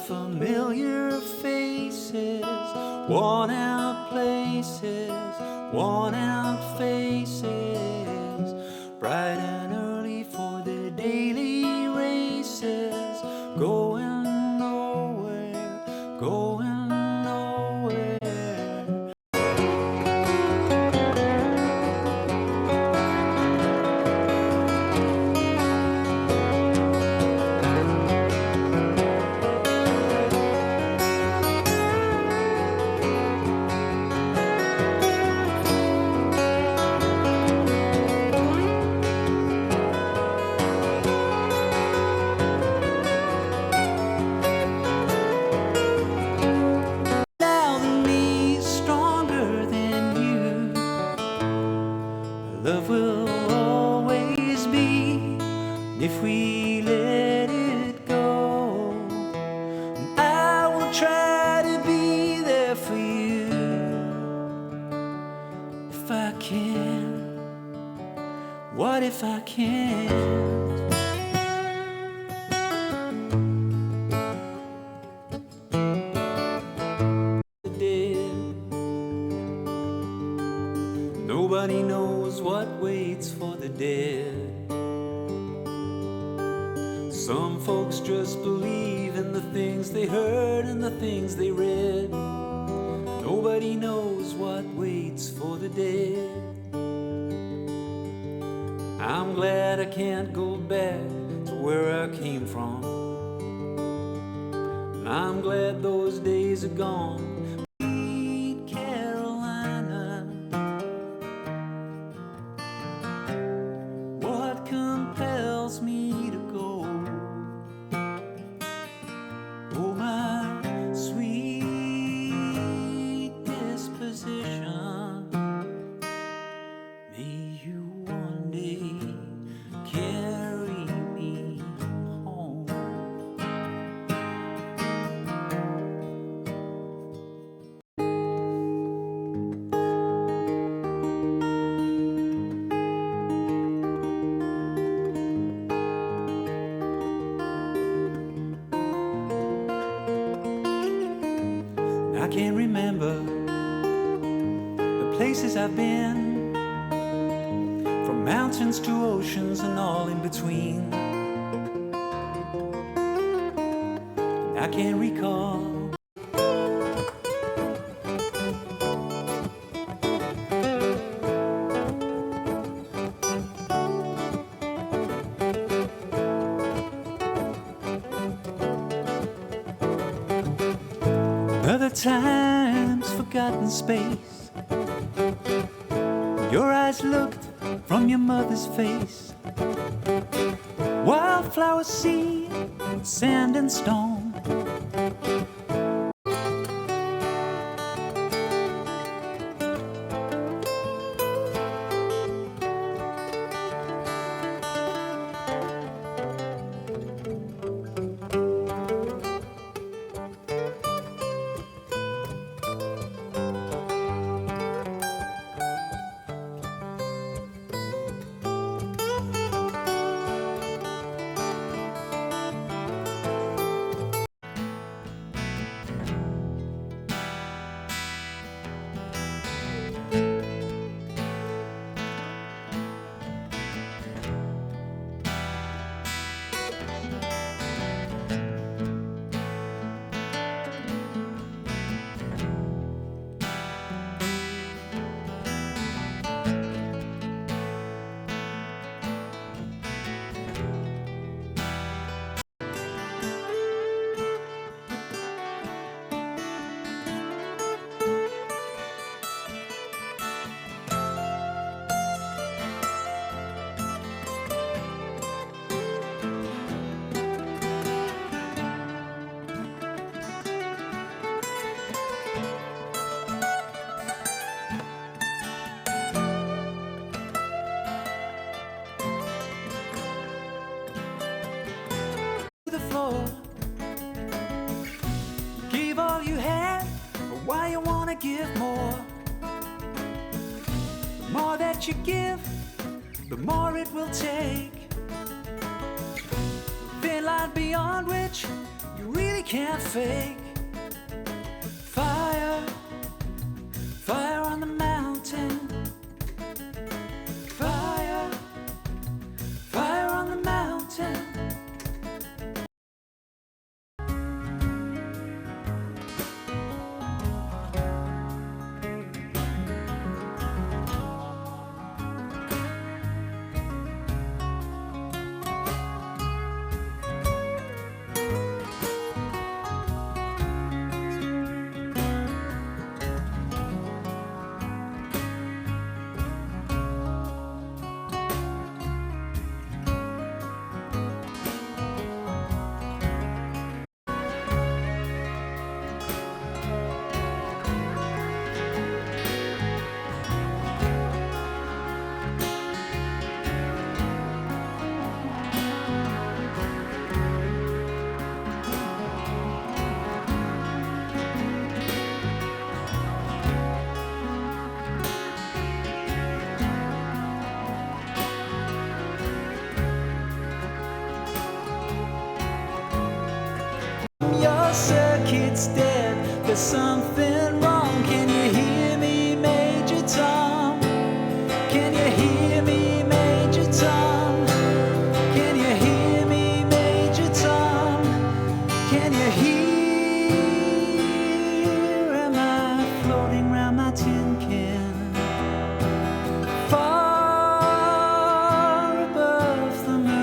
familiar faces, worn out places, worn out faces, bright and early for their daily races, going nowhere, going nowhere. Love will always be if we let it go. And I will try to be there for you if I can. What if I can't? Nobody knows what waits for the dead. Some folks just believe in the things they heard and the things they read. Nobody knows what waits for the dead. I'm glad I can't go back to where I came from. And I'm glad those days are gone. Compels me to go. Oh, my sweet disposition, may you one day carry me home. I can't remember the places I've been, from mountains to oceans and all in between. I can't recall other times, forgotten space. Your eyes looked from your mother's face. Wildflower seed, sand and stone. Give all you had, but why you wanna give more? The more that you give, the more it will take. Thin line beyond which you really can't fake. Fire, fire on the mountain. Fire, fire on the mountain. Your circuit's dead, there's something wrong. Can you hear me, Major Tom? Can you hear me, Major Tom? Can you hear me, Major Tom? Can you hear? Am I floating round my tin can? Far above the moon.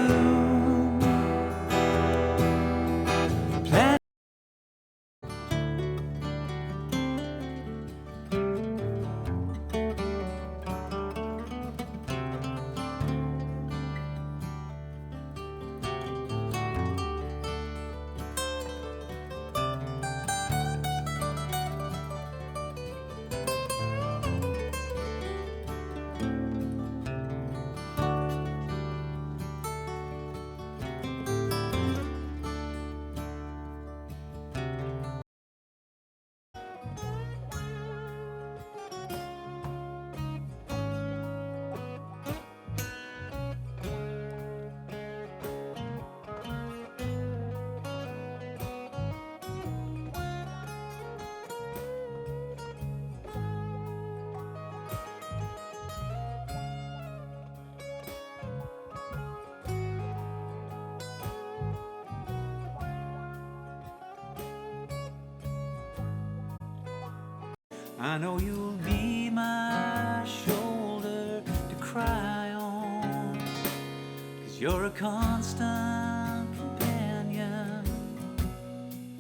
I know you'll be my shoulder to cry on, 'cause you're a constant companion,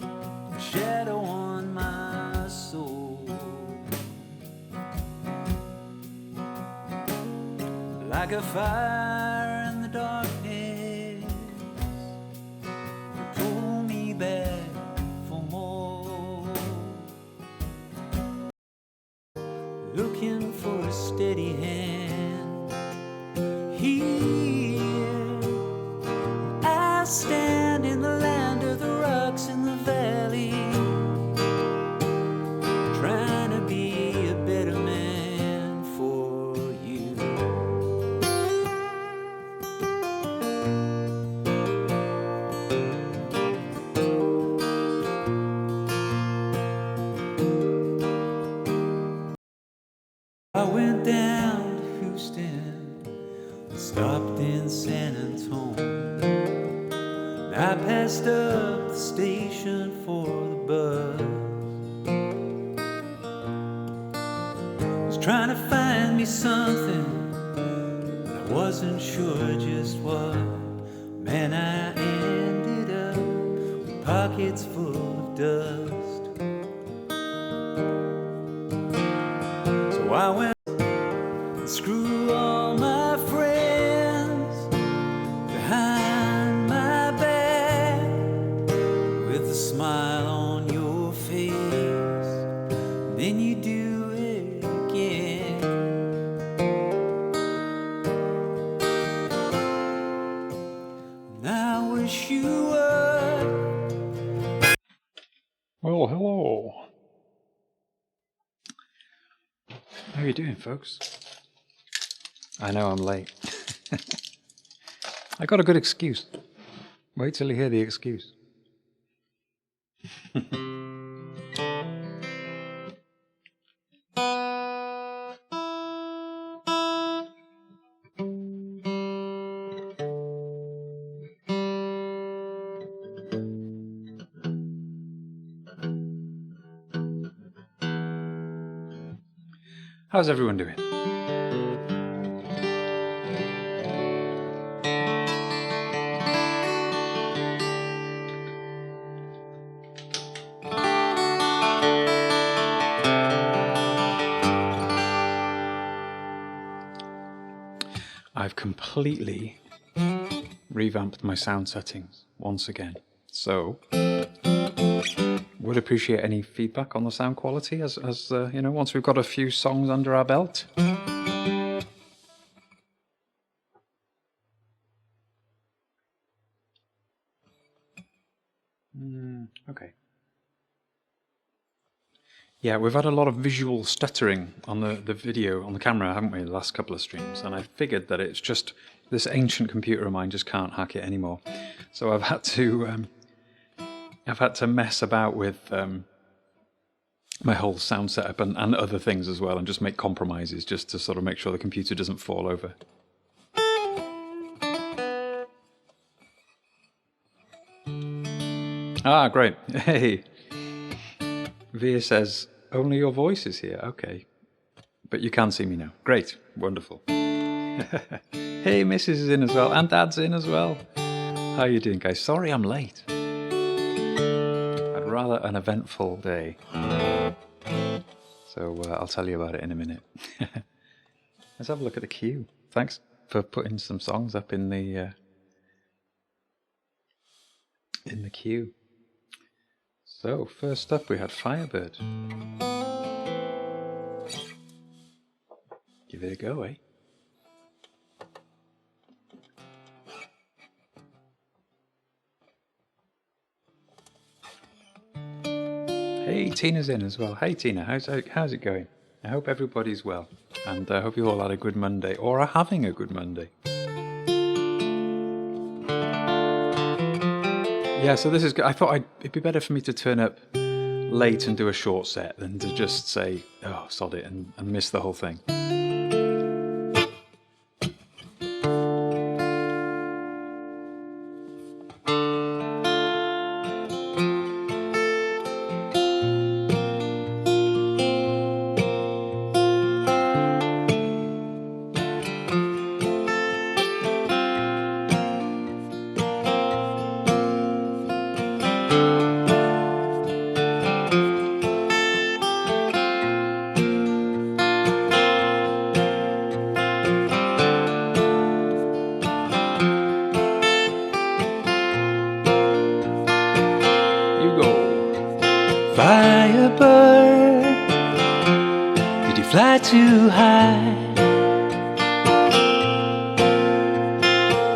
a shadow on my soul, like a fire in the darkness. You pull me back for more. Looking for a steady hand. Here I stand in the land of the rocks in the valley, trying to be a better man for you. I went down to Houston, stopped in San Antonio. I passed up the station for the bus. Was trying to find me something, but I wasn't sure just what. Man, I ended up with pockets full of dust. So I went and screw all my friends behind my back, with a smile on your face. Then you do it again. And I wish you would. Well, hello. How you doing, folks? I know I'm late. I got a good excuse. Wait till you hear the excuse. How's everyone doing? I've completely revamped my sound settings once again, so would appreciate any feedback on the sound quality as you know, once we've got a few songs under our belt. Okay. Yeah, we've had a lot of visual stuttering on the video, on the camera, haven't we, the last couple of streams, and I figured that it's just, this ancient computer of mine just can't hack it anymore. So I've had to mess about with my whole sound setup and other things as well, and just make compromises just to sort of make sure the computer doesn't fall over. Ah, great. Hey. Via says, only your voice is here. Okay. But you can see me now. Great. Wonderful. Hey, Mrs. is in as well. And Dad's in as well. How you doing, guys? Sorry I'm late. I'd rather an eventful day. So I'll tell you about it in a minute. Let's have a look at the queue. Thanks for putting some songs up in the queue. So, first up we had Firebird. Give it a go, eh? Hey, Tina's in as well. Hey Tina, how's it going? I hope everybody's well, and I hope you all had a good Monday, or are having a good Monday. Yeah, so this is good. I thought it'd be better for me to turn up late and do a short set than to just say, oh, sod it, and miss the whole thing. Firebird, did you fly too high?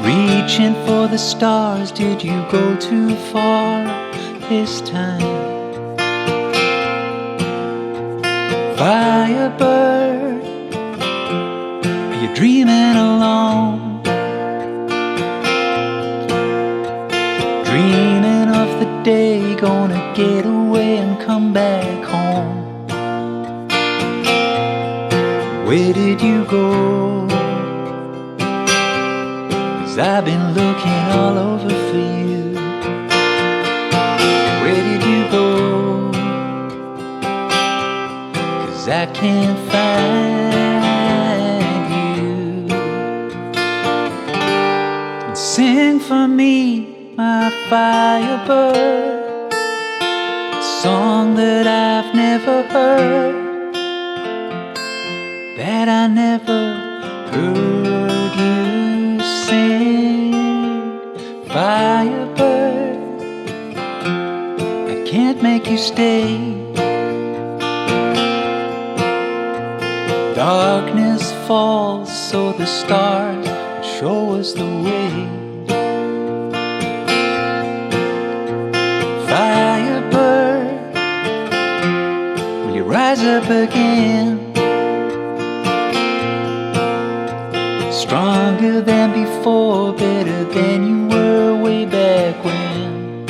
Reaching for the stars, did you go too far this time? Firebird, are you dreaming alone? Dreaming of the day, gonna get away and come back home. Where did you go? 'Cause I've been looking all over for you. Where did you go? 'Cause I can't find you. And sing for me, my Firebird, a song that I've never heard, that I never heard you sing. Firebird, I can't make you stay. Darkness falls so the stars show us the way. Firebird, will you rise up again? Stronger than before, better than you were way back when.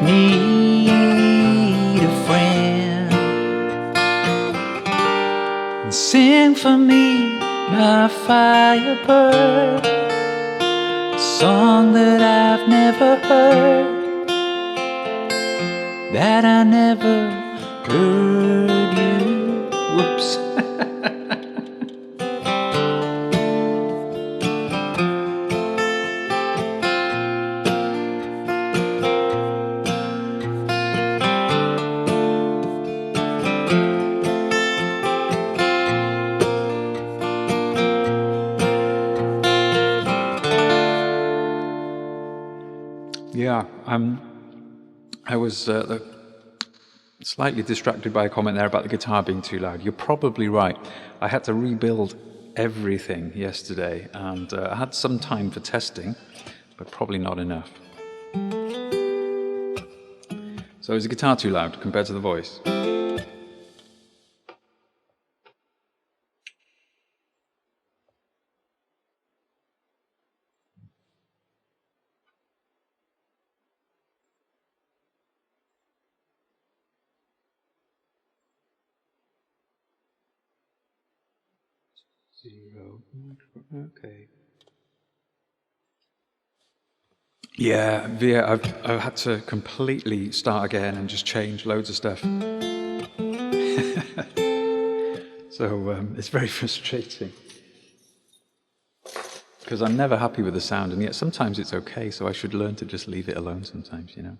need a friend. And sing for me, my Firebird, a song that I've never heard, that I never heard you. Whoops. Yeah, I was slightly distracted by a comment there about the guitar being too loud. You're probably right. I had to rebuild everything yesterday, and I had some time for testing, but probably not enough. So is the guitar too loud compared to the voice? Zero. Okay. Yeah, I've had to completely start again and just change loads of stuff. So it's very frustrating because I'm never happy with the sound, and yet sometimes it's okay. So I should learn to just leave it alone sometimes, you know.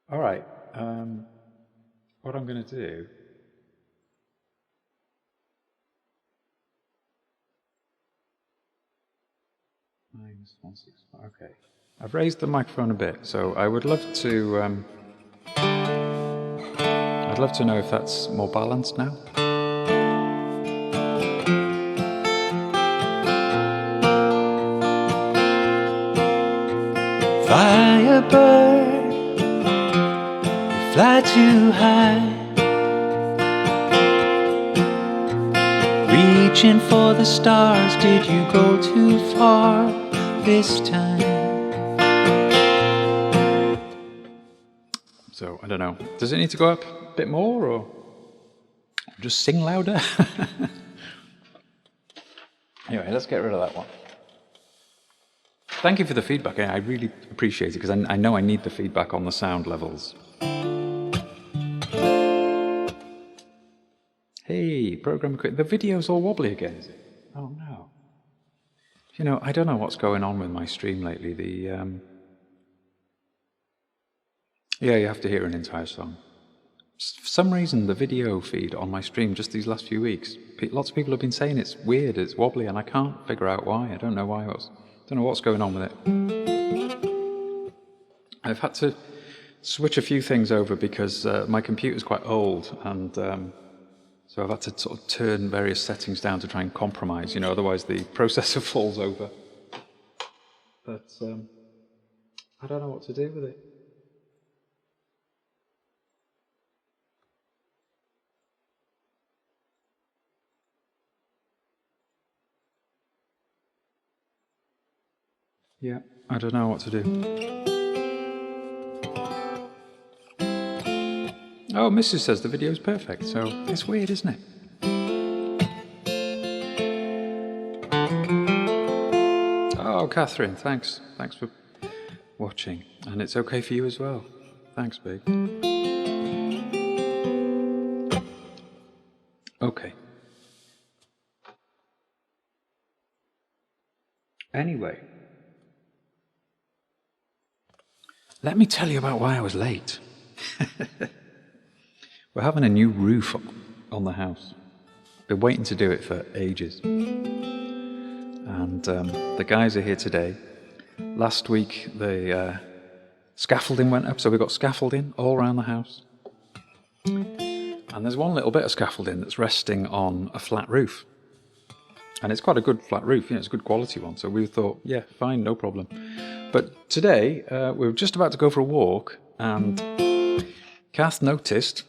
All right. What I'm going to do. -165. Okay. I've raised the microphone a bit, so I would love to. I'd love to know if that's more balanced now. Firebird, you fly too high, reaching for the stars. Did you go too far this time? So I don't know. Does it need to go up a bit more, or just sing louder? Anyway, let's get rid of that one. Thank you for the feedback. I really appreciate it because I know I need the feedback on the sound levels. Hey, program quit. The video's all wobbly again, is it? Oh no. You know, I don't know what's going on with my stream lately. Yeah, you have to hear an entire song. For some reason, the video feed on my stream just these last few weeks, lots of people have been saying it's weird, it's wobbly, and I can't figure out why. I don't know why. Don't know what's going on with it. I've had to switch a few things over because my computer's quite old, and so I've had to sort of turn various settings down to try and compromise, you know, otherwise the processor falls over. But I don't know what to do with it. Yeah, I don't know what to do. Oh, Mrs. says the video's perfect, so it's weird, isn't it? Oh, Catherine, thanks. Thanks for watching. And it's okay for you as well. Thanks, babe. Okay. Anyway. Let me tell you about why I was late. We're having a new roof on the house. Been waiting to do it for ages. And the guys are here today. Last week, the scaffolding went up, so we've got scaffolding all around the house. And there's one little bit of scaffolding that's resting on a flat roof. And it's quite a good flat roof, you know, it's a good quality one. So we thought, yeah, fine, no problem. But today, we were just about to go for a walk, and Kath noticed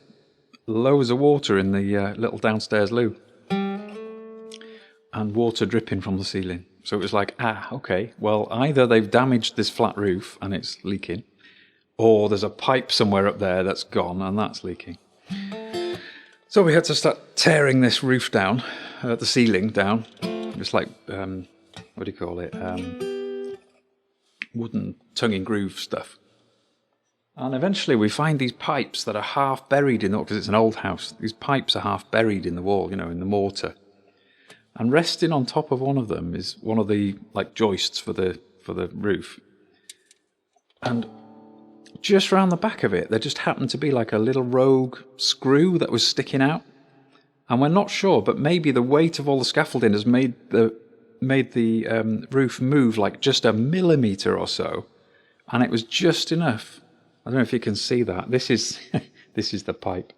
loads of water in the little downstairs loo. And water dripping from the ceiling. So it was like, okay, well, either they've damaged this flat roof and it's leaking, or there's a pipe somewhere up there that's gone and that's leaking. So we had to start tearing this roof down, the ceiling down. It's like, what do you call it? Wooden tongue-and-groove stuff. And eventually we find these pipes that are half buried in the wall, because it's an old house. These pipes are half buried in the wall, you know, in the mortar. And resting on top of one of them is one of the like joists for the roof. And just round the back of it, there just happened to be like a little rogue screw that was sticking out. And we're not sure, but maybe the weight of all the scaffolding has made the roof move like just a millimetre or so. And it was just enough. I don't know if you can see that. This is this is the pipe.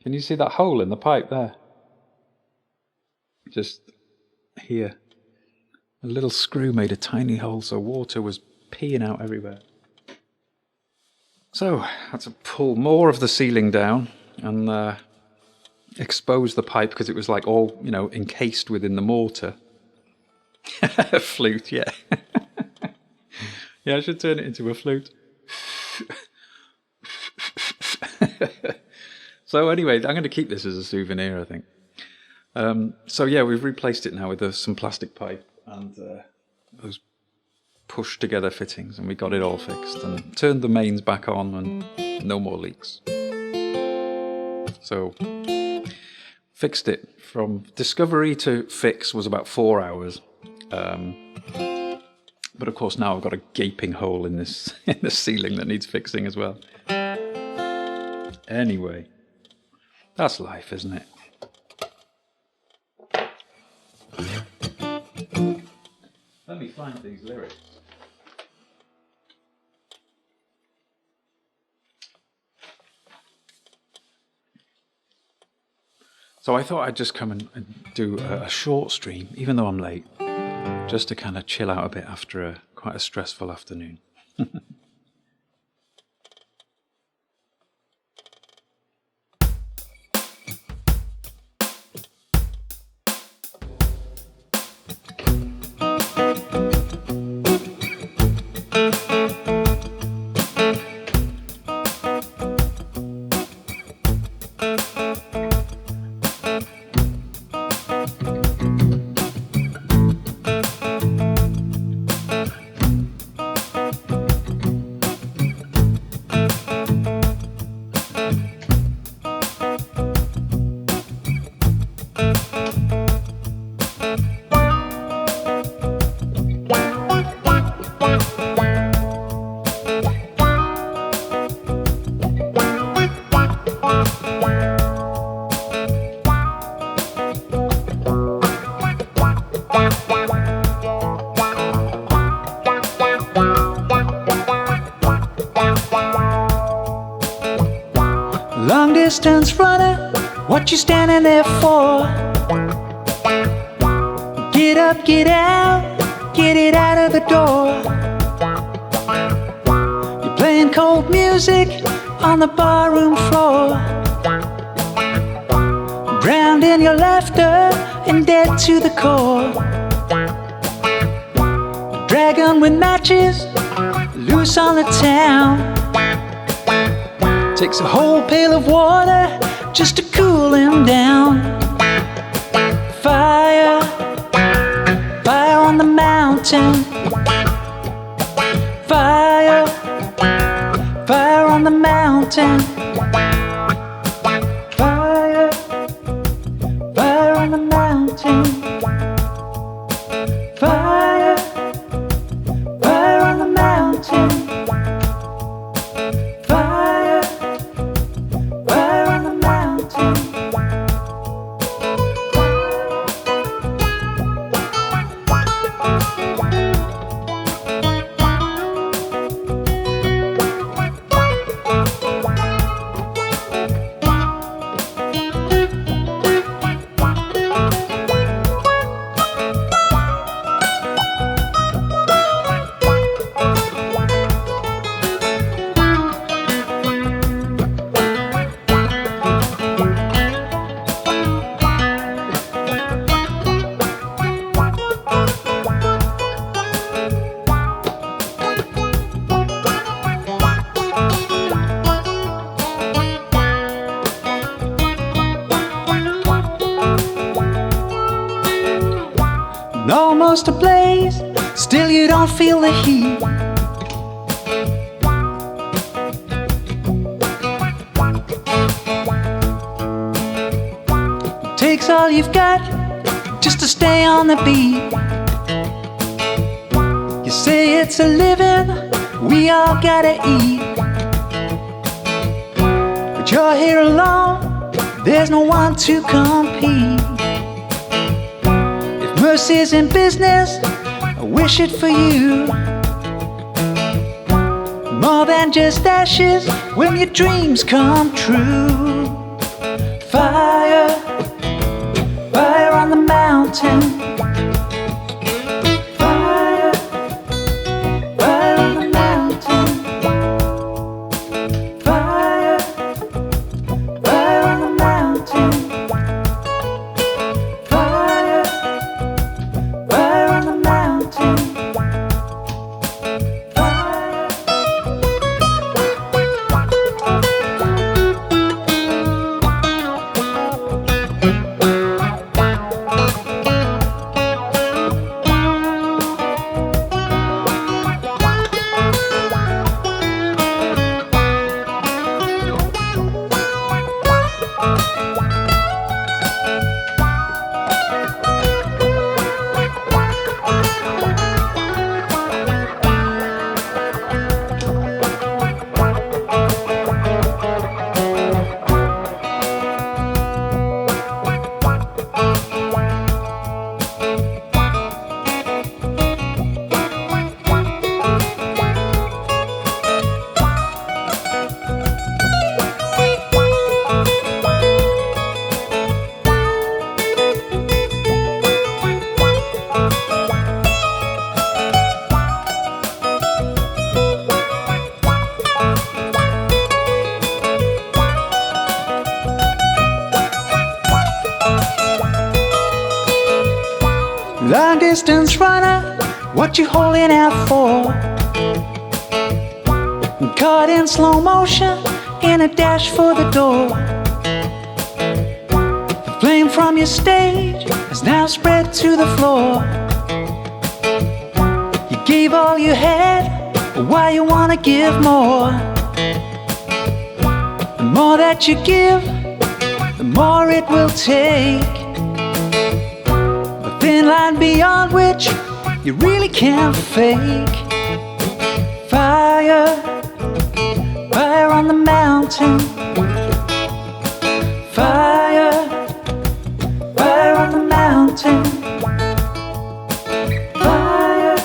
Can you see that hole in the pipe there? Just here. A little screw made a tiny hole so water was peeing out everywhere. So I had to pull more of the ceiling down and expose the pipe because it was like all, you know, encased within the mortar. Flute, yeah. Yeah, I should turn it into a flute. So anyway, I'm going to keep this as a souvenir, I think. So yeah, we've replaced it now with some plastic pipe and those pushed together fittings, and we got it all fixed and turned the mains back on and no more leaks. So fixed it. From discovery to fix was about 4 hours. But of course now I've got a gaping hole in this in the ceiling that needs fixing as well. Anyway, that's life, isn't it? Let me find these lyrics. So I thought I'd just come and do a short stream, even though I'm late, just to kind of chill out a bit after quite a stressful afternoon. Long distance runner, what you standing there for? Get up, get out, get it out of the door. You're playing cold music on the barroom floor, drowned in your laughter and dead to the core. A dragon with matches, loose on the town, takes a whole pail of water just to cool him down. Fire, fire on the mountain. Fire, fire on the mountain. Fire, fire on the mountain. Fire, fire on the mountain. Fire, fire on the mountain. almost ablaze, still you don't feel the heat. It takes all you've got just to stay on the beat. You say it's a living we all gotta eat, but you're here alone, there's no one to compete. If mercy's in business, I wish it for you. More than just ashes when your dreams come true. Fire, fire on the mountain. Fire, fire on the mountain. Fire, fire on the mountain. Fire, fire on the mountain. Long distance runner, what you holding out for? Caught in slow motion, in a dash for the door. The flame from your stage has now spread to the floor. You gave all you had, but why you wanna give more? The more that you give, the more it will take. Thin line beyond which you really can't fake. Fire, fire on the mountain. Fire, fire on the mountain. Fire,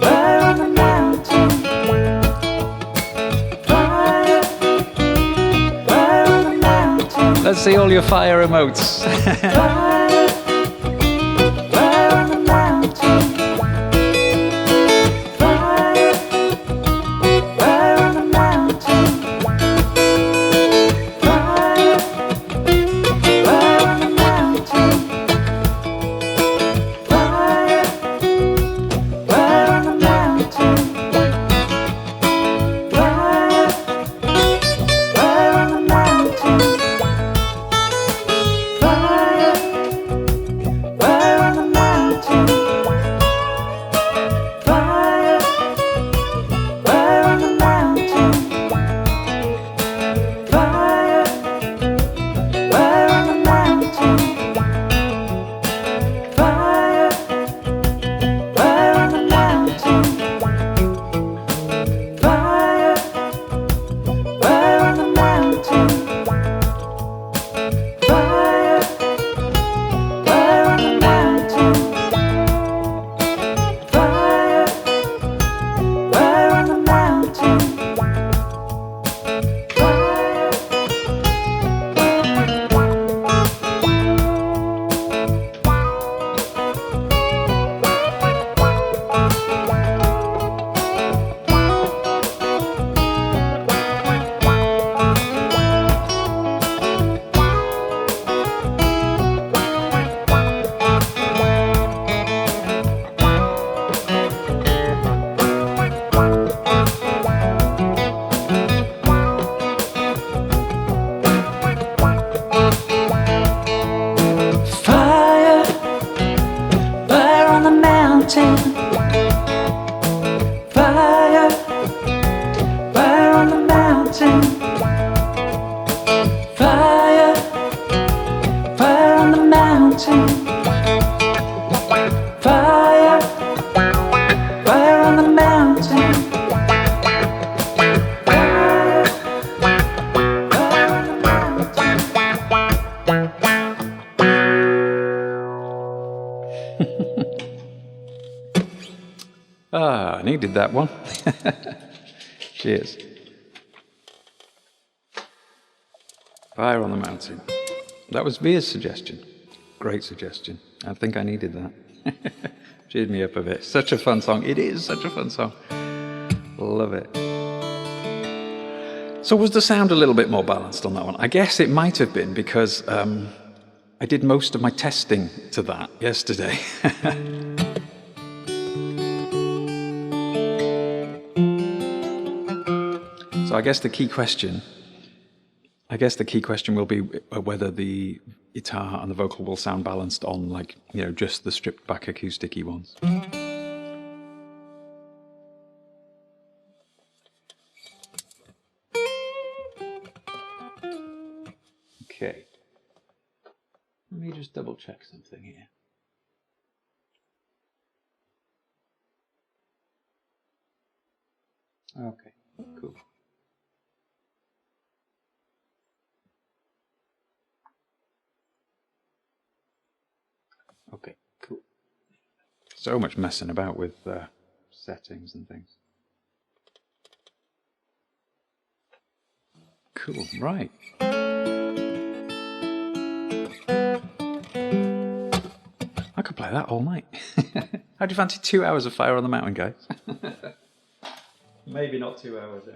fire on the mountain. Fire, fire on the mountain. Let's see all your fire emotes. Fire, Ah, I needed that one. Cheers. Fire on the Mountain. That was Via's suggestion. Great suggestion. I think I needed that. Cheered me up a bit. Such a fun song. It is such a fun song. Love it. So was the sound a little bit more balanced on that one? I guess it might have been because I did most of my testing to that yesterday. So I guess the key question will be whether the guitar and the vocal will sound balanced on, like, you know, just the stripped back acousticy ones. Okay. Let me just double check something here. Okay, cool. Okay, cool. So much messing about with settings and things. Cool, right. I could play that all night. How do you fancy 2 hours of Fire on the Mountain, guys? Maybe not 2 hours, eh?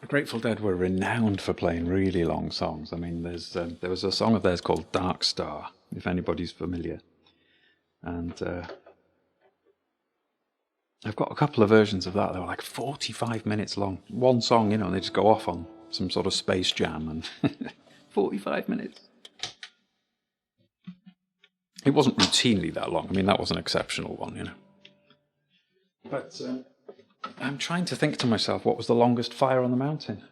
The Grateful Dead were renowned for playing really long songs. I mean, there was a song of theirs called Dark Star, if anybody's familiar. And I've got a couple of versions of that. They were like 45 minutes long. One song, you know, and they just go off on some sort of space jam and 45 minutes. It wasn't routinely that long. I mean, that was an exceptional one, you know. But I'm trying to think to myself, what was the longest Fire on the Mountain?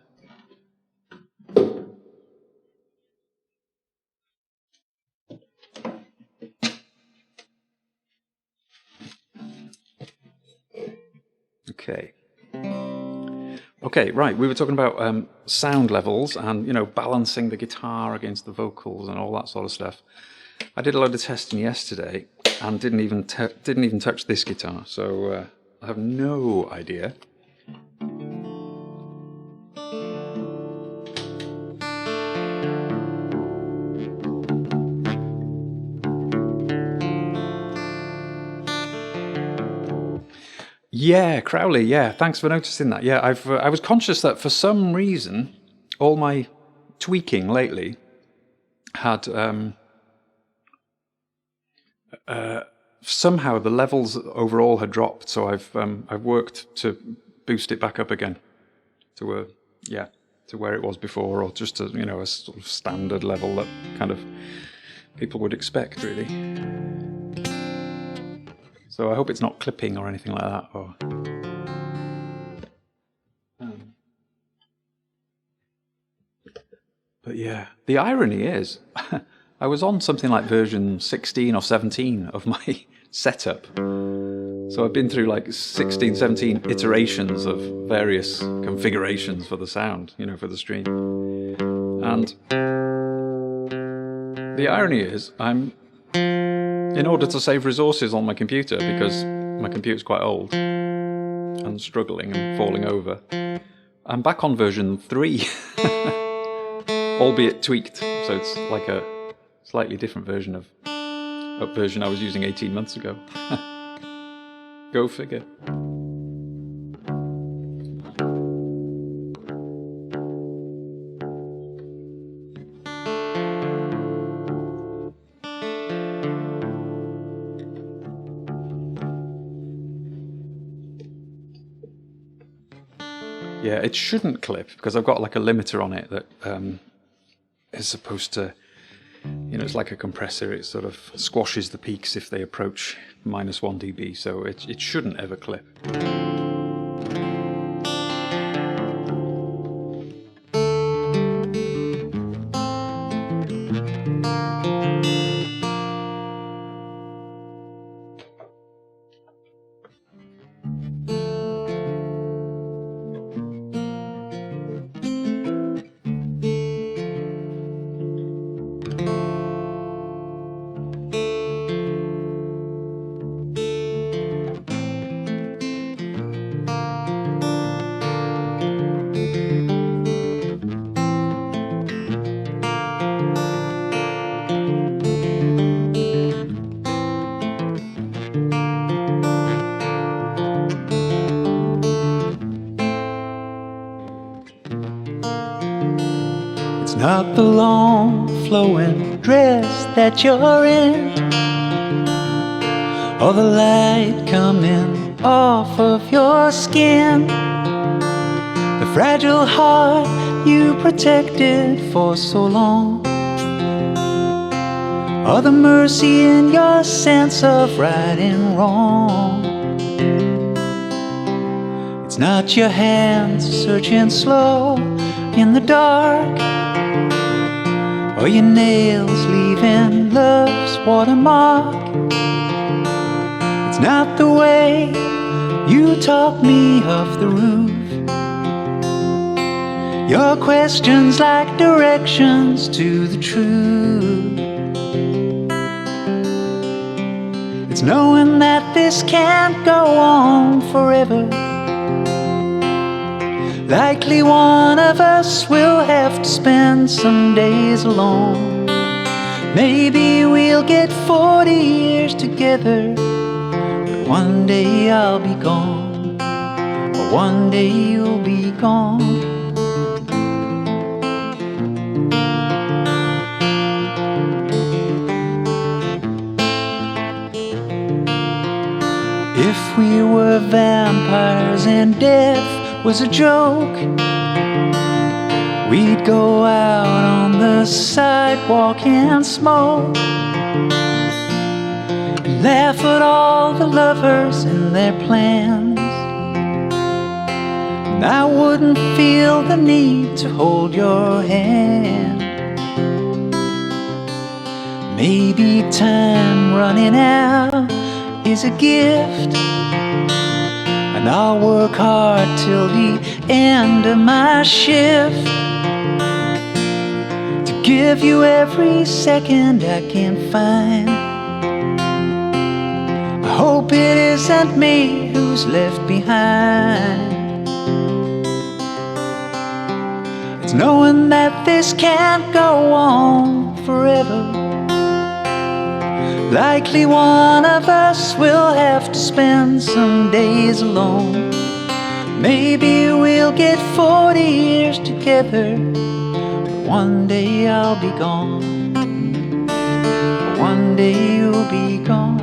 Okay, right. We were talking about sound levels and, you know, balancing the guitar against the vocals and all that sort of stuff. I did a load of testing yesterday and didn't even touch this guitar, so I have no idea. Yeah, Crowley, yeah, thanks for noticing that. Yeah, I was conscious that for some reason, all my tweaking lately had somehow the levels overall had dropped, so I've worked to boost it back up again to where it was before, or just to, you know, a sort of standard level that kind of people would expect, really. So I hope it's not clipping or anything like that. Or but yeah, the irony is, I was on something like version 16 or 17 of my setup. So I've been through like 16, 17 iterations of various configurations for the sound, you know, for the stream. And the irony is, in order to save resources on my computer, because my computer's quite old and struggling and falling over, I'm back on version 3, albeit tweaked. So it's like a slightly different version of a version I was using 18 months ago. Go figure. Yeah, it shouldn't clip because I've got like a limiter on it that is supposed to, you know, it's like a compressor. It sort of squashes the peaks if they approach -1 dB, so it shouldn't ever clip. It's not the long flowing dress that you're in, or the light coming off of your skin, the fragile heart you protected for so long, or the mercy in your sense of right and wrong. It's not your hands searching slow in the dark, or your nails leaving love's watermark. It's not the way you talk me off the roof, your questions like directions to the truth. It's knowing that this can't go on forever. Likely one of us will have to spend some days alone. Maybe we'll get 40 years together, but one day I'll be gone, or one day you'll be gone. If we were vampires and death was a joke, we'd go out on the sidewalk and smoke, and laugh at all the lovers and their plans, and I wouldn't feel the need to hold your hand. Maybe time running out is a gift, and I'll work hard till the end of my shift to give you every second I can find. I hope it isn't me who's left behind. It's knowing that this can't go on forever. Likely one of us will have to spend some days alone. Maybe we'll get 40 years together, but one day I'll be gone, but one day you'll be gone.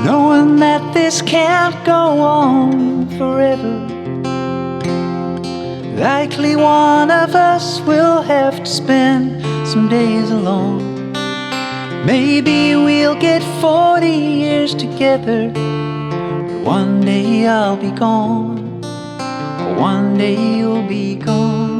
Knowing that this can't go on forever. Likely one of us will have to spend some days alone. Maybe we'll get 40 years together, but one day I'll be gone, or one day you'll be gone.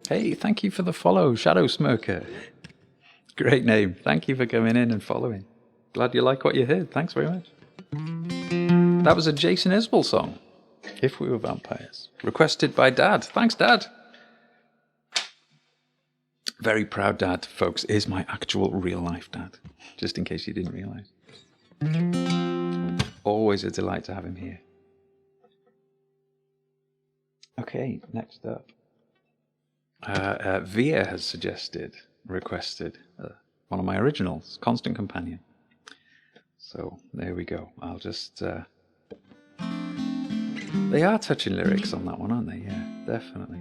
Hey, thank you for the follow, Shadow Smoker. Great name. Thank you for coming in and following. Glad you like what you heard. Thanks very much. That was a Jason Isbell song, If We Were Vampires, requested by Dad. Thanks, Dad. Very proud dad, folks, is my actual real-life dad, just in case you didn't realise. Always a delight to have him here. Okay, next up. Via has requested one of my originals, Constant Companion. So there we go. I'll just... They are touching lyrics on that one, aren't they? Yeah, definitely.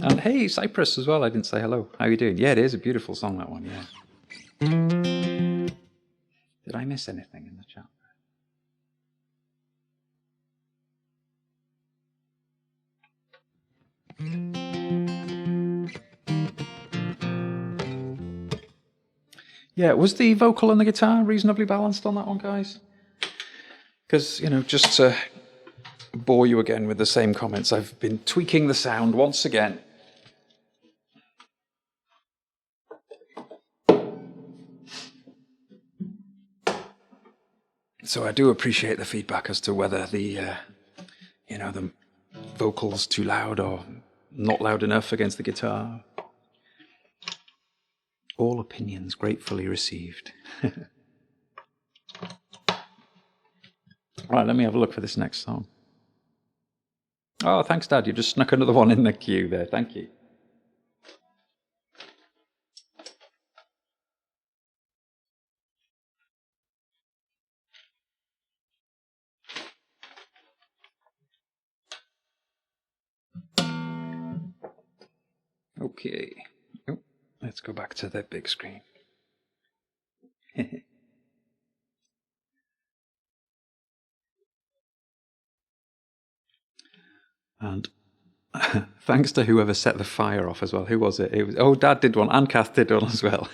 And hey, Cyprus as well. I didn't say hello. How are you doing? Yeah, it is a beautiful song, that one, yeah. Did I miss anything in the chat? Yeah, was the vocal and the guitar reasonably balanced on that one, guys? Because, you know, just to bore you again with the same comments, I've been tweaking the sound once again. So I do appreciate the feedback as to whether the, you know, the vocals too loud or not loud enough against the guitar. All opinions gratefully received. Right, let me have a look for this next song. Oh, thanks, Dad. You just snuck another one in the queue there. Thank you. Okay. Oh, let's go back to the big screen. And thanks to whoever set the fire off as well. Who was it? It was, oh, Dad did one, and Kath did one as well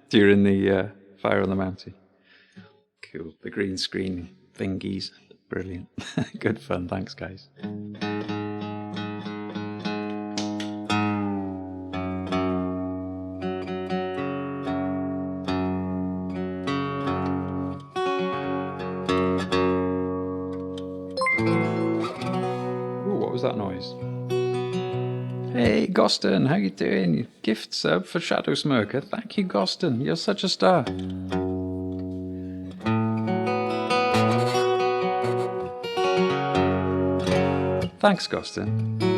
during the fire on the mountain. Cool. The green screen thingies. Brilliant. Good fun. Thanks, guys. That noise. Hey Goston, how you doing? Gift sub for Shadow Smoker. Thank you, Goston. You're such a star. Thanks, Goston.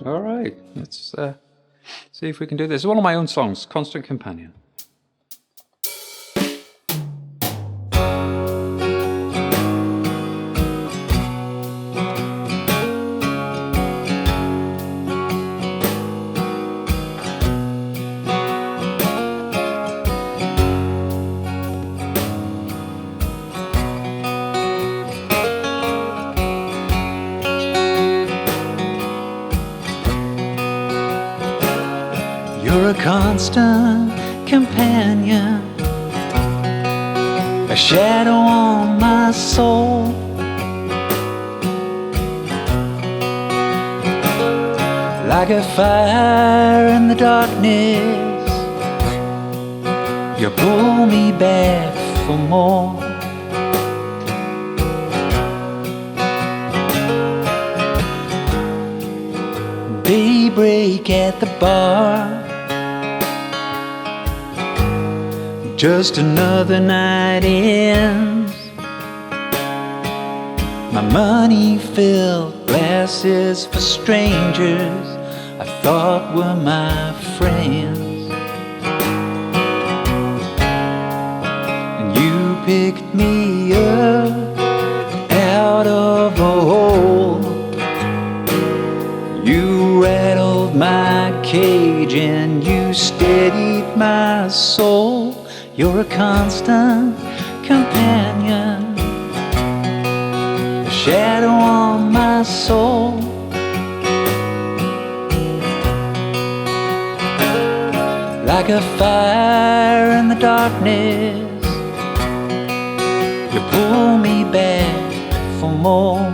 All right, let's see if we can do this. It's one of my own songs, Constant Companion. You're a constant companion, a shadow on my soul. Like a fire in the darkness, you pull me back for more. Daybreak at the bar, just another night ends. My money-filled glasses for strangers I thought were my friends. And you picked me up out of a hole. You rattled my cage and you steadied my soul. You're a constant companion, a shadow on my soul. Like a fire in the darkness, you pull me back for more.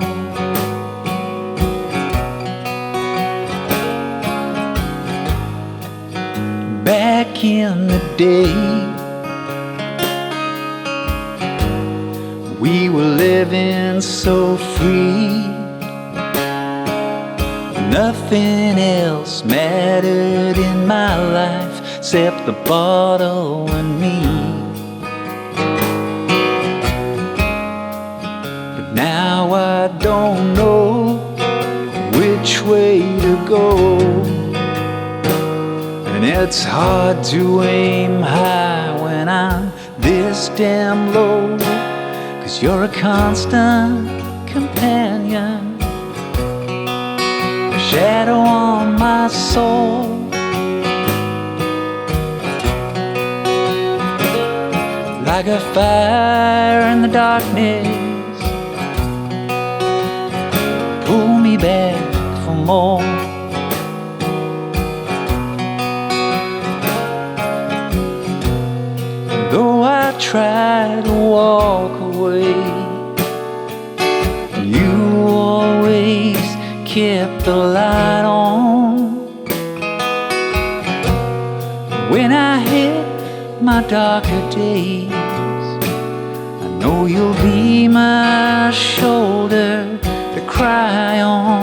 Back in the day, We were living so free. Nothing else mattered in my life except the bottle and me. But now I don't know which way to go, and it's hard to aim high when I'm this damn low, 'cause you're a constant companion, a shadow on my soul. Like a fire in the darkness, pull me back for more. Though I try to walk away, you always kept the light on. When I hit my darker days, I know you'll be my shoulder to cry on.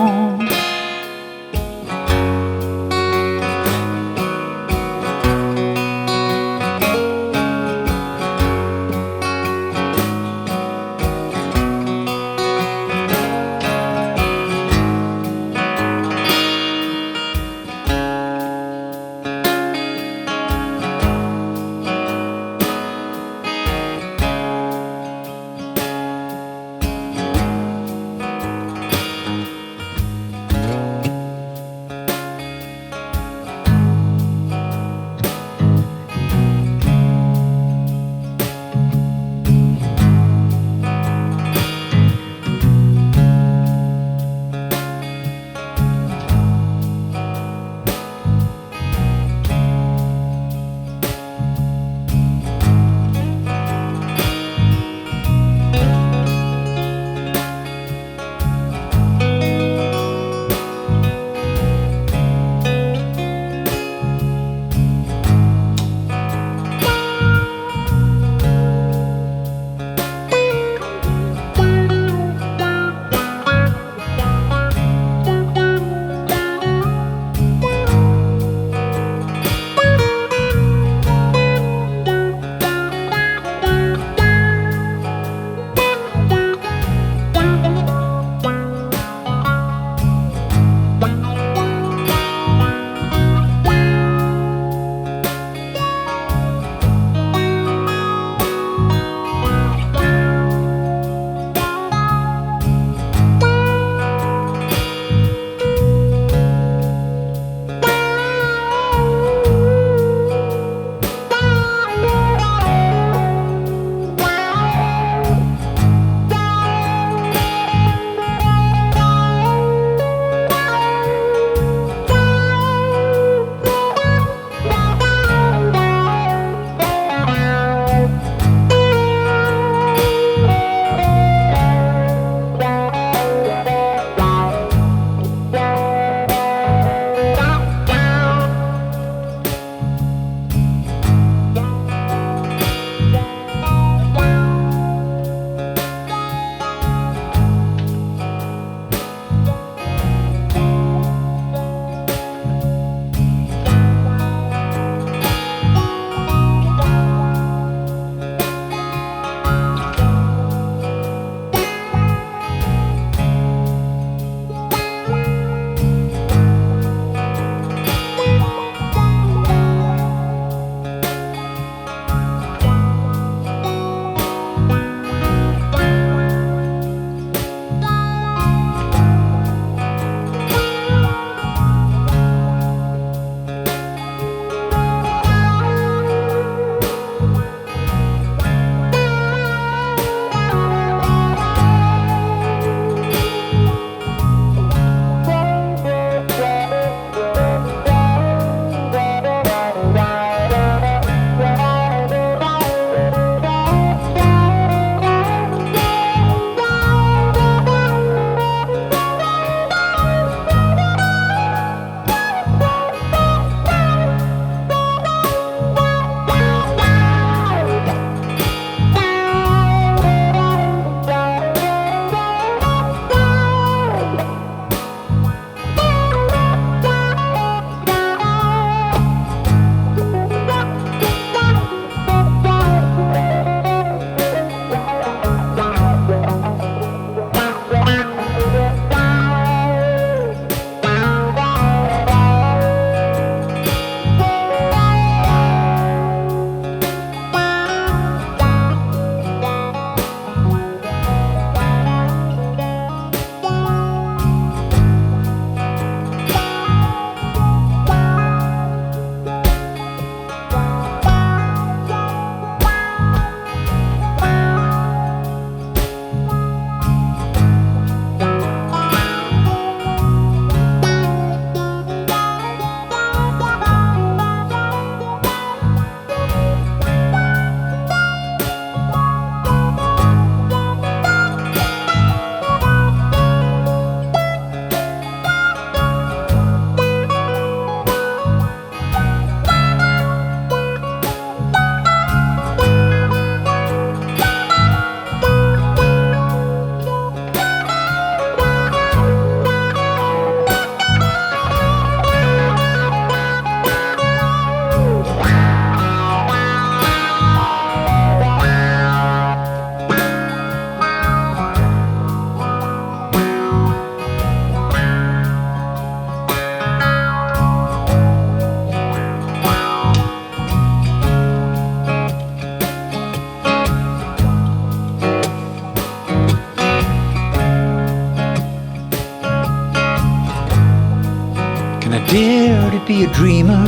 be a dreamer?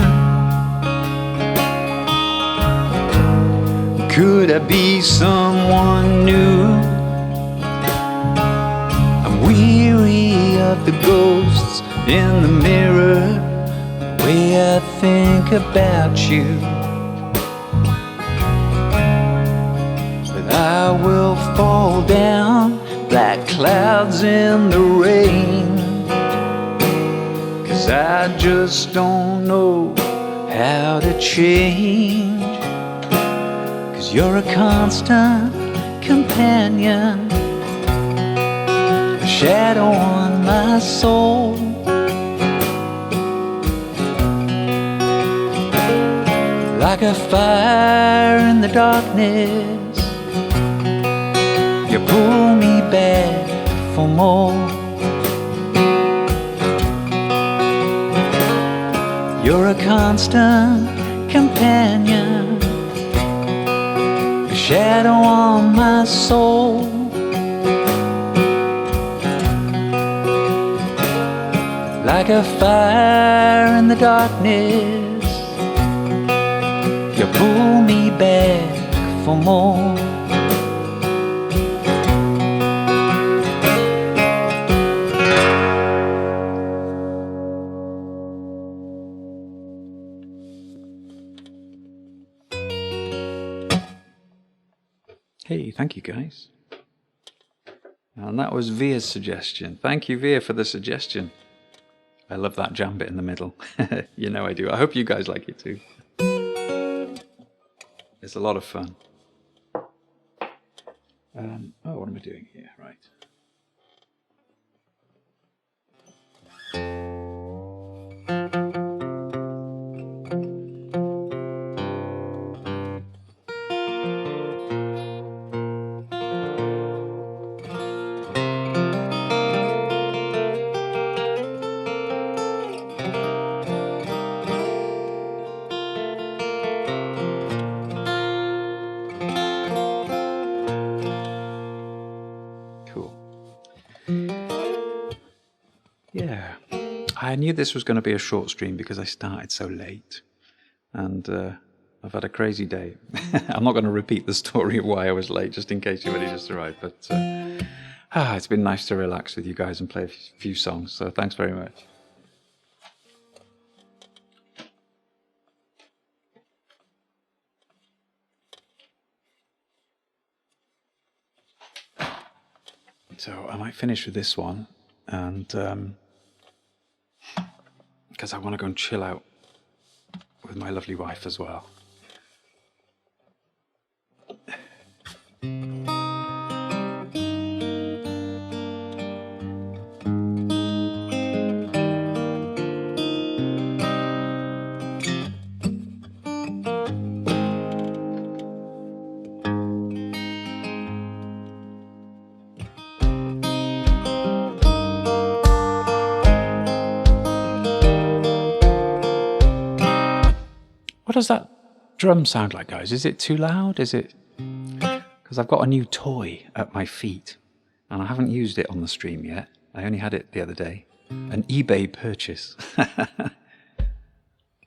Could I be someone new? I'm weary of the ghosts in the mirror, the way I think about you. But I will fall down like clouds in the rain, 'cause I just don't know how to change. 'Cause you're a constant companion, a shadow on my soul. Like a fire in the darkness, you pull me back for more. You're a constant companion, a shadow on my soul. Like a fire in the darkness, you pull me back for more. Hey, thank you guys. And that was Via's suggestion. Thank you, Via, for the suggestion. I love that jam bit in the middle. You know I do. I hope you guys like it too. It's a lot of fun. Oh, what am I doing here? Right. Yeah, I knew this was going to be a short stream because I started so late, and I've had a crazy day. I'm not going to repeat the story of why I was late, just in case you only just arrived, but it's been nice to relax with you guys and play a few songs, so thanks very much. So I might finish with this one, and because I want to go and chill out with my lovely wife as well. What does that drum sound like, guys? Is it too loud? Is it... Because I've got a new toy at my feet, and I haven't used it on the stream yet. I only had it the other day. An eBay purchase.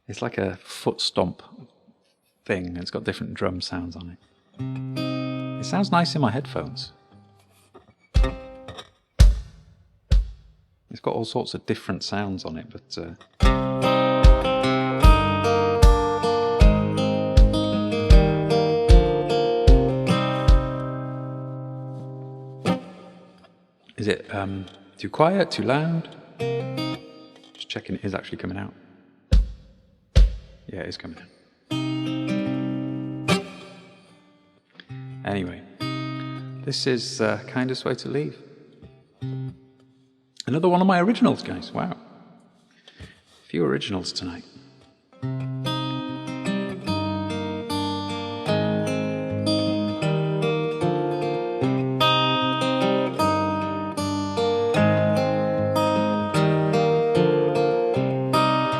It's like a foot stomp thing. It's got different drum sounds on it. It sounds nice in my headphones. It's got all sorts of different sounds on it, but... Is it too quiet, too loud? Just checking it is actually coming out. Yeah, it is coming out. Anyway, this is Kindest Way to Leave. Another one of my originals, guys. Wow. A few originals tonight.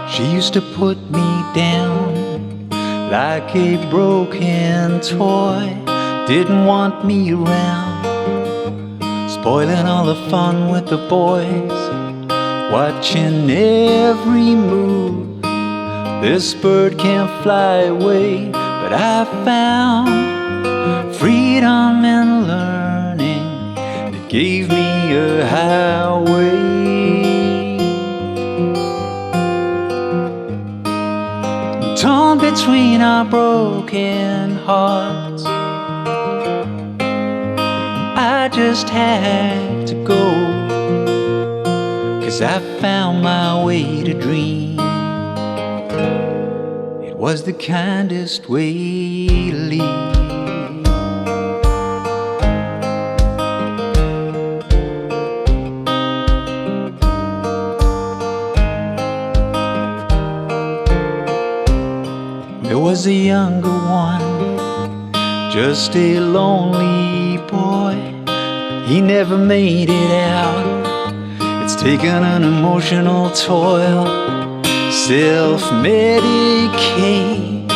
She used to put me down like a broken toy. Didn't want me around, spoiling all the fun with the boys, watching every move This bird can't fly away, but I found freedom in learning that gave me a highway. Torn between our broken hearts, I just had to go, 'cause I found my way to dream. It was the kindest way to leave. There was a younger one, just a lonely boy. He never made it out. It's taken an emotional toil, self-medicate,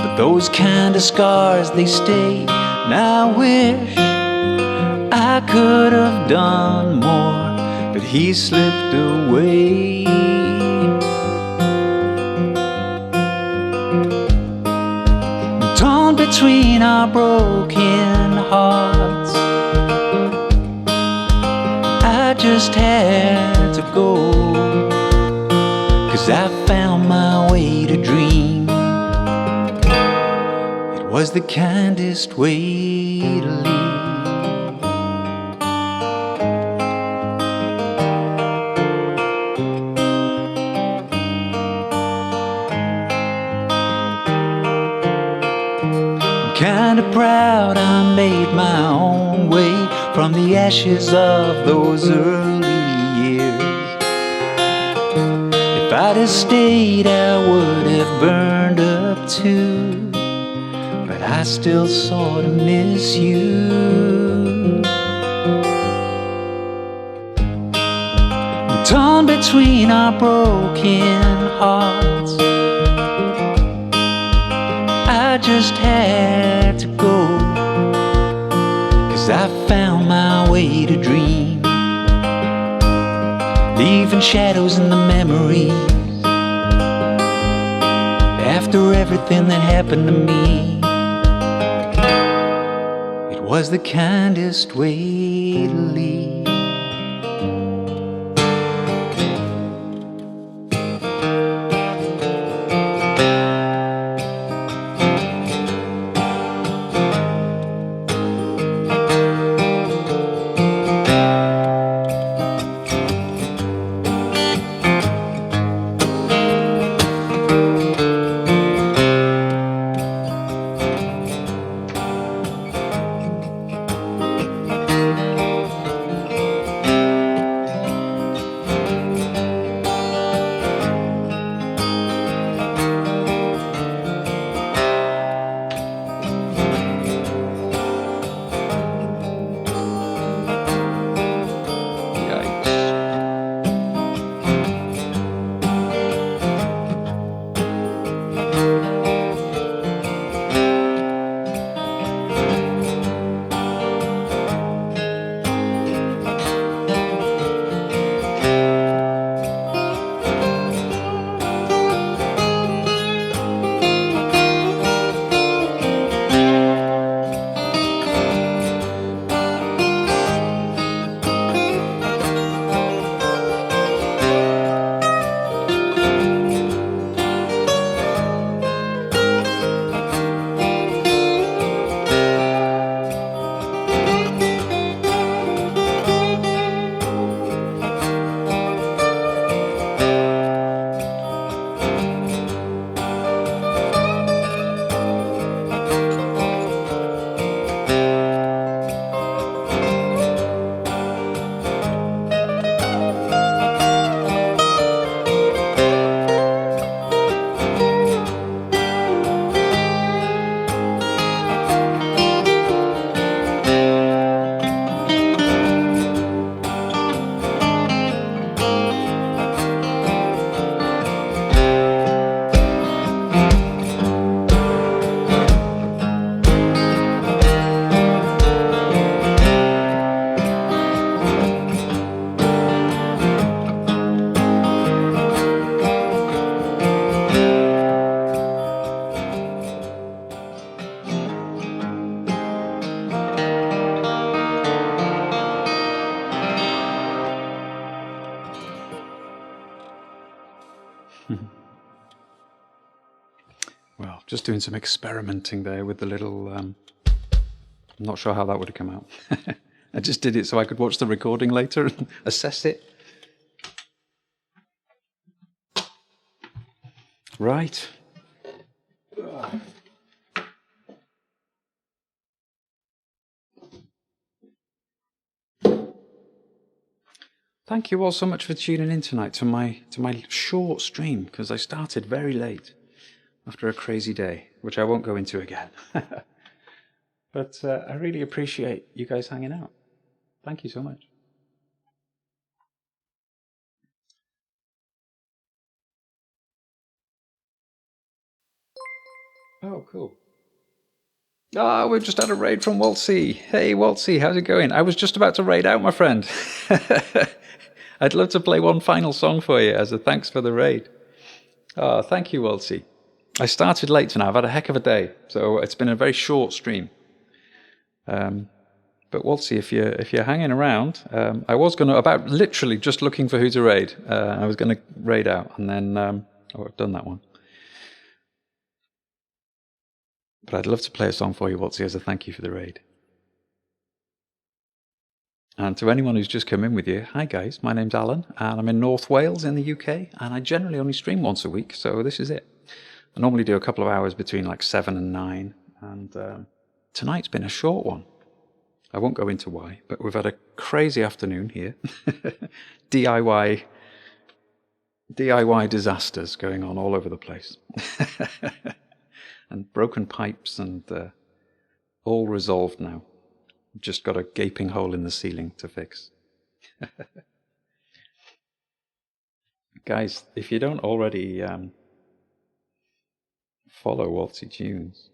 but those kind of scars, they stay. And I wish I could have done more, but he slipped away. Torn between our broken hearts, I just had to go, 'cause I found my way to dream. It was the kindest way to leave. Kinda proud I made my own way from the ashes of those early years. If I'd have stayed, I would have burned up too, but I still sort of miss you. I'm torn between our broken hearts, I just had to go, 'cause I found my way to dream, leaving shadows in the memories after everything that happened to me. It was the kindest way to leave. Just doing some experimenting there with the little... I'm not sure how that would have come out. I just did it so I could watch the recording later and assess it. Right. Thank you all so much for tuning in tonight to my short stream, because I started very late after a crazy day, which I won't go into again. But I really appreciate you guys hanging out. Thank you so much. Oh, cool. Ah, we've just had a raid from Waltzy. Hey, Waltzy, how's it going? I was just about to raid out, my friend. I'd love to play one final song for you as a thanks for the raid. Oh, thank you, Waltzy. I started late tonight. I've had a heck of a day, so it's been a very short stream. But Waltzy, if you're hanging around, I was going to, about literally just looking for who to raid. I was going to raid out, and then, I've done that one. But I'd love to play a song for you, Waltzy, as a thank you for the raid. And to anyone who's just come in with you, hi guys, my name's Alan, and I'm in North Wales in the UK, and I generally only stream once a week, so this is it. I normally do a couple of hours between like 7 and 9, and tonight's been a short one. I won't go into why, but we've had a crazy afternoon here. DIY disasters going on all over the place. And broken pipes, and all resolved now. Just got a gaping hole in the ceiling to fix. Guys, if you don't already follow Waltzy Tunes,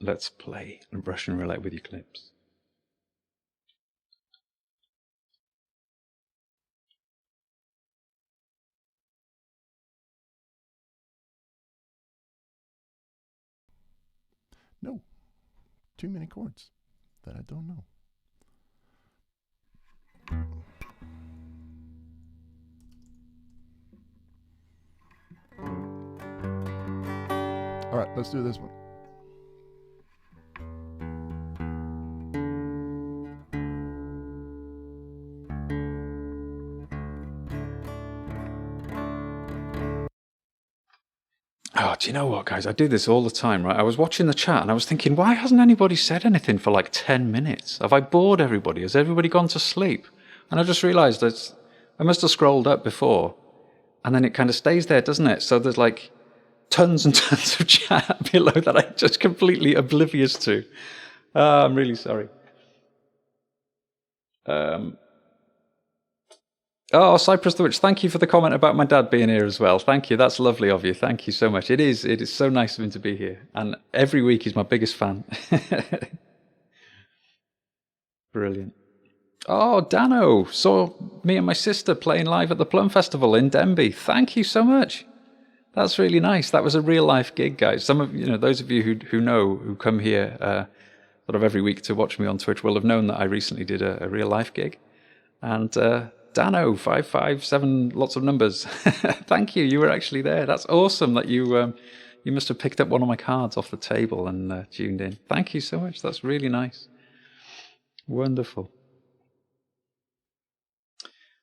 let's play Russian roulette with your clips. No. Too many chords that I don't know. All right, let's do this one. Oh, do you know what, guys? I do this all the time, right? I was watching the chat and I was thinking, why hasn't anybody said anything for like 10 minutes? Have I bored everybody? Has everybody gone to sleep? And I just realized that I must have scrolled up before, and then it kind of stays there, doesn't it? So there's like tons and tons of chat below that I'm just completely oblivious to. I'm really sorry. Oh, Cypress the Witch, thank you for the comment about my dad being here as well. Thank you. That's lovely of you. Thank you so much. It is so nice of him to be here. And every week he's my biggest fan. Brilliant. Oh, Dano saw me and my sister playing live at the Plum Festival in Denby. Thank you so much. That's really nice. That was a real life gig, guys. Some of those of you who know, who come here sort of every week to watch me on Twitch will have known that I recently did a real life gig. And Dano 557, lots of numbers. Thank you. You were actually there. That's awesome that you must have picked up one of my cards off the table and tuned in. Thank you so much. That's really nice. Wonderful.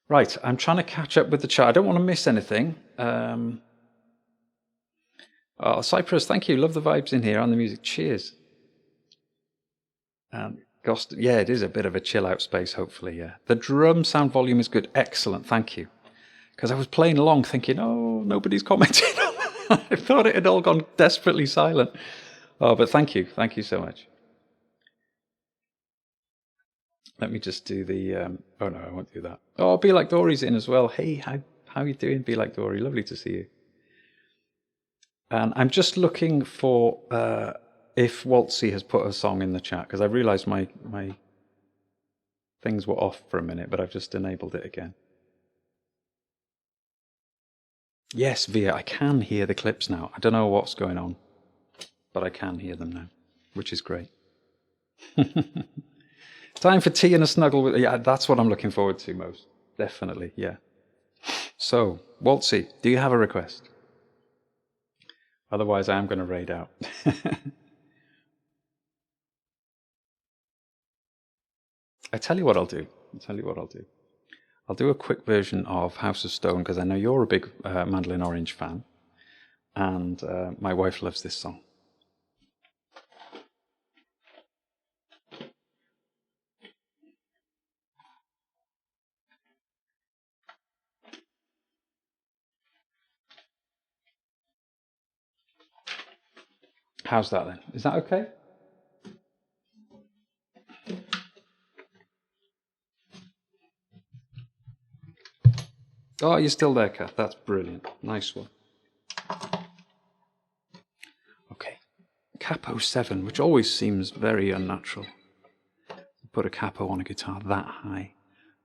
Right, I'm trying to catch up with the chat. I don't want to miss anything. Cyprus, thank you. Love the vibes in here and the music. Cheers. Yeah, it is a bit of a chill out space, hopefully, yeah. The drum sound volume is good. Excellent, thank you. Because I was playing along thinking, oh, nobody's commenting. I thought it had all gone desperately silent. Oh, but thank you so much. Let me just do the, oh no, I won't do that. Oh, Be Like Dory's in as well. Hey, how you doing, Be Like Dory? Lovely to see you. And I'm just looking for if Waltzy has put a song in the chat, because I realised my things were off for a minute, but I've just enabled it again. Yes, Via, I can hear the clips now. I don't know what's going on, but I can hear them now, which is great. Time for tea and a snuggle. Yeah, that's what I'm looking forward to most. Definitely, yeah. So, Waltzy, do you have a request? Otherwise, I am going to raid out. I tell you what I'll do. I'll do a quick version of House of Stone, because I know you're a big Mandolin Orange fan, and my wife loves this song. How's that then? Is that okay? Oh, you're still there, Kath. That's brilliant. Nice one. Okay. Capo 7, which always seems very unnatural. Put a capo on a guitar that high.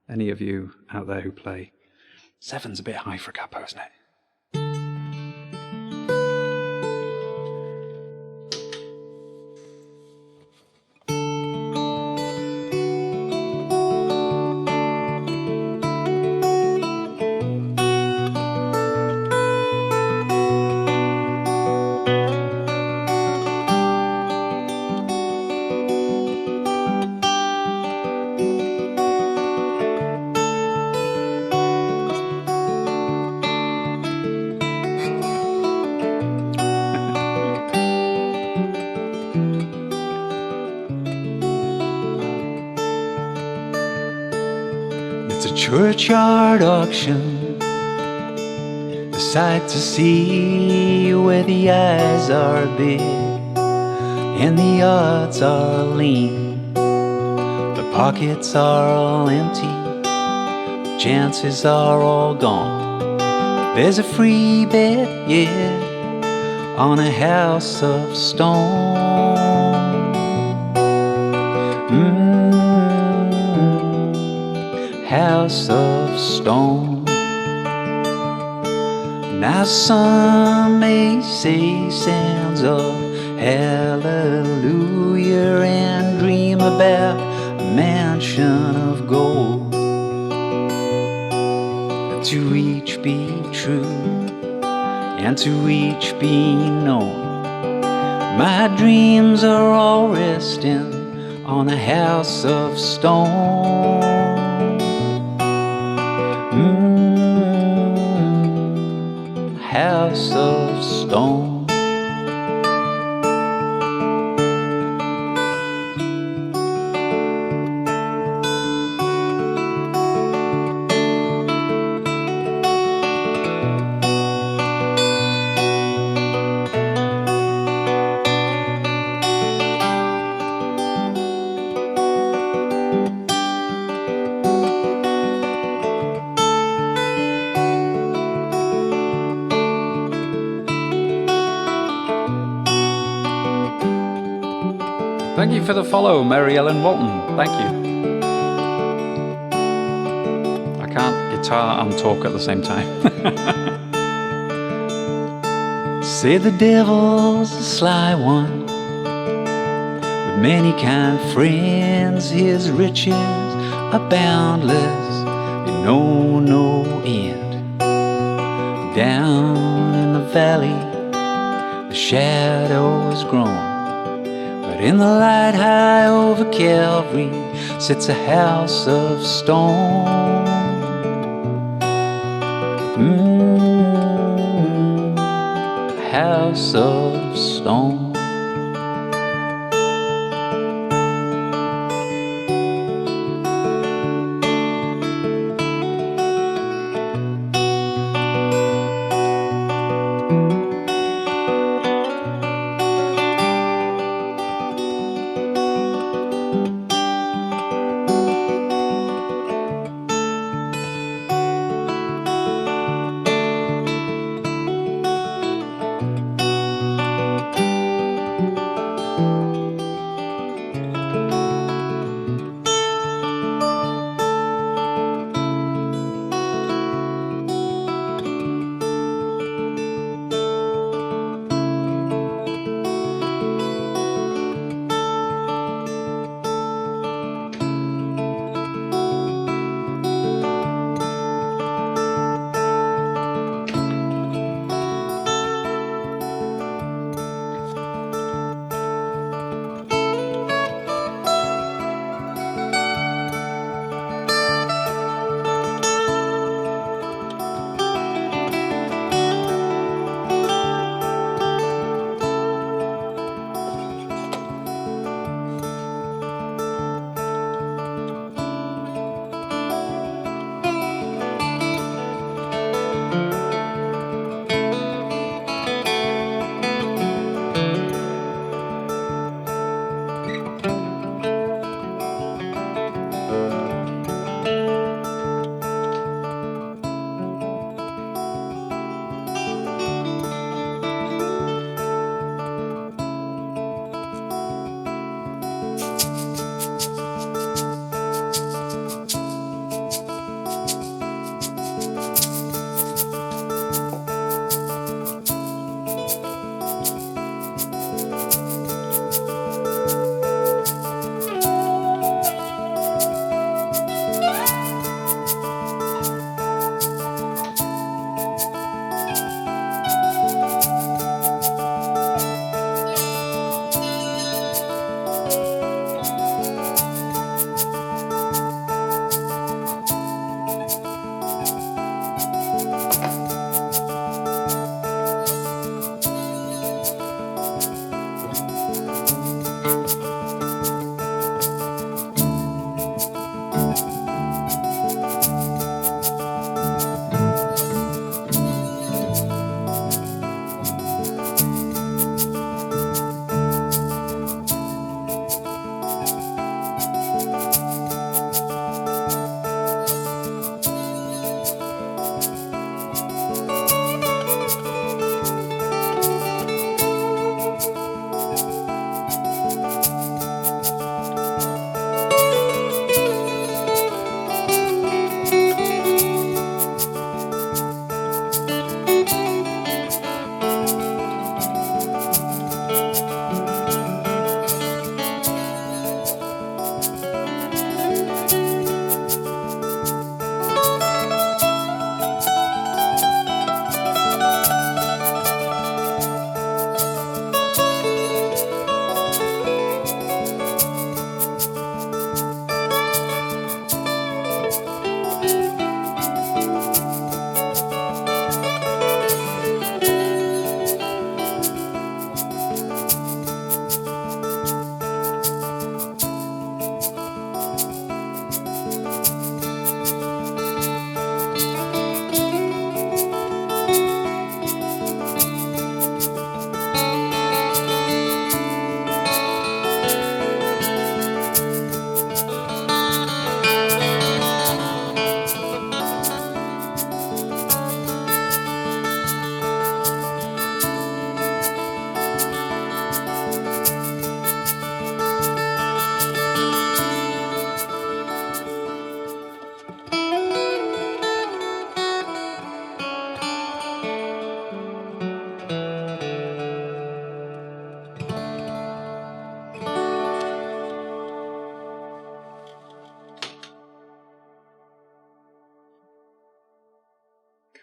Any of you out there who play, 7's a bit high for a capo, isn't it? It's a churchyard auction, a sight to see, where the eyes are big and the odds are lean. The pockets are all empty, the chances are all gone. There's a free bet, yeah, on a house of stone. House of stone. Now some may say sounds of hallelujah and dream about a mansion of gold. To each be true and to each be known. My dreams are all resting on a house of stone. House of stone. Thank you for the follow, Mary Ellen Walton. Thank you. I can't guitar and talk at the same time. Say the devil's a sly one, with many kind friends. His riches are boundless, they know no end. Down in the valley, the shadows grown. But in the light high over Calvary sits a house of stone. House of stone.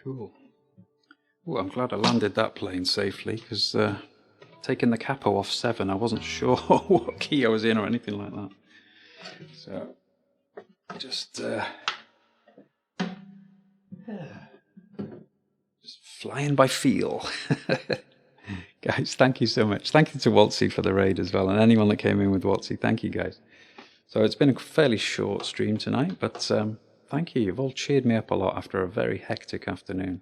Cool. Oh, I'm glad I landed that plane safely, because taking the capo off 7, I wasn't sure what key I was in or anything like that. So, just flying by feel. Guys, thank you so much. Thank you to Waltzy for the raid as well, and anyone that came in with Waltzy, thank you guys. So it's been a fairly short stream tonight, but thank you. You've all cheered me up a lot after a very hectic afternoon.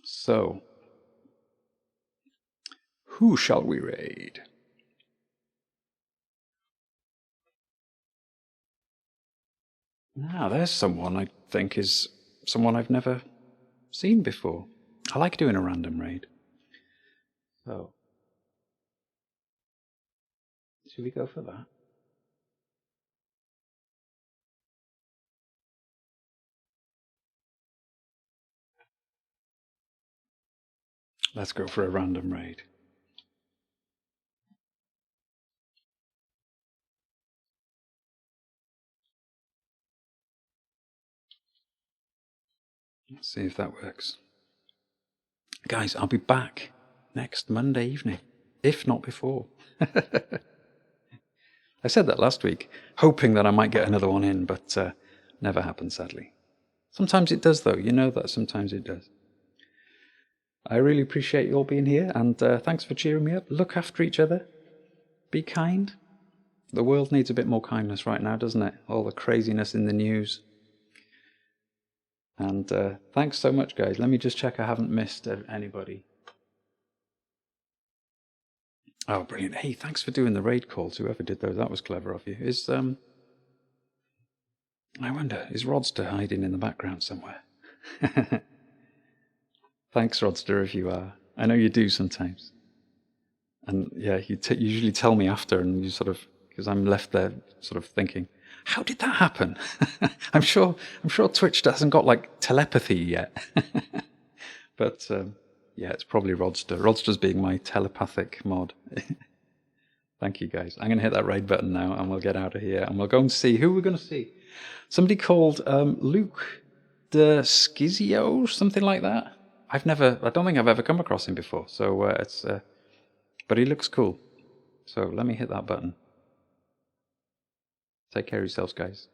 So, who shall we raid? Now, there's someone I think is someone I've never seen before. I like doing a random raid. So, should we go for that? Let's go for a random raid. Let's see if that works. Guys, I'll be back next Monday evening, if not before. I said that last week, hoping that I might get another one in, but never happened, sadly. Sometimes it does, though. You know that sometimes it does. I really appreciate you all being here, and thanks for cheering me up. Look after each other. Be kind. The world needs a bit more kindness right now, doesn't it? All the craziness in the news. And thanks so much, guys. Let me just check I haven't missed anybody. Oh, brilliant. Hey, thanks for doing the raid calls, whoever did those. That was clever of you. I wonder, is Rodster hiding in the background somewhere? Thanks, Rodster, if you are. I know you do sometimes. And yeah, you usually tell me after, and you sort of, because I'm left there sort of thinking, how did that happen? I'm sure Twitch hasn't got like telepathy yet. But yeah, it's probably Rodster. Rodster's being my telepathic mod. Thank you, guys. I'm going to hit that raid button now, and we'll get out of here, and we'll go and see who we're going to see. Somebody called Luke de Schizio, something like that. I don't think I've ever come across him before. So but he looks cool. So let me hit that button. Take care of yourselves, guys.